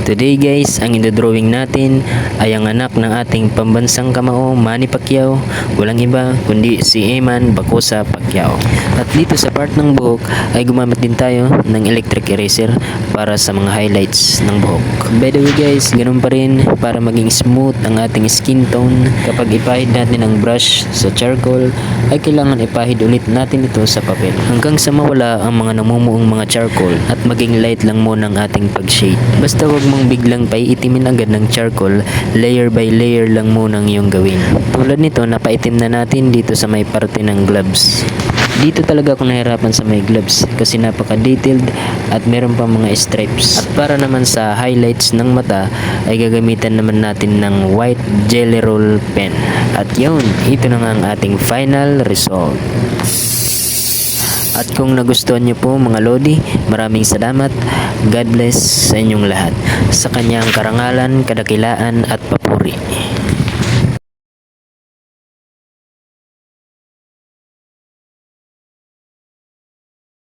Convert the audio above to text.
Today guys, ang drawing natin ay ang anak ng ating pambansang kamao Manny Pacquiao, walang iba kundi si Eman Bacosa Pacquiao. At dito sa part ng buhok ay gumamit din tayo ng electric eraser para sa mga highlights ng buhok. By the way guys, ganun pa rin para maging smooth ang ating skin tone. Kapag ipahid natin ang brush sa charcoal ay kailangan ipahid ulit natin ito sa papel hanggang sa mawala ang mga namumuong mga charcoal at maging light lang muna ang ating pag-shade. Basta wag mong biglang paiitimin agad ng charcoal, layer by layer lang muna ang iyong gawin. Tulad nito, napaitim na natin dito sa may parte ng gloves. Dito talaga ako nahirapan sa may gloves kasi napaka-detailed at meron pa mga stripes. At para naman sa highlights ng mata ay gagamitan naman natin ng white jelly roll pen. At yun, ito na nga ang ating final result. At kung nagustuhan niyo po mga Lodi, maraming salamat. God bless sa inyong lahat. Sa kanyang karangalan, kadakilaan at papuri.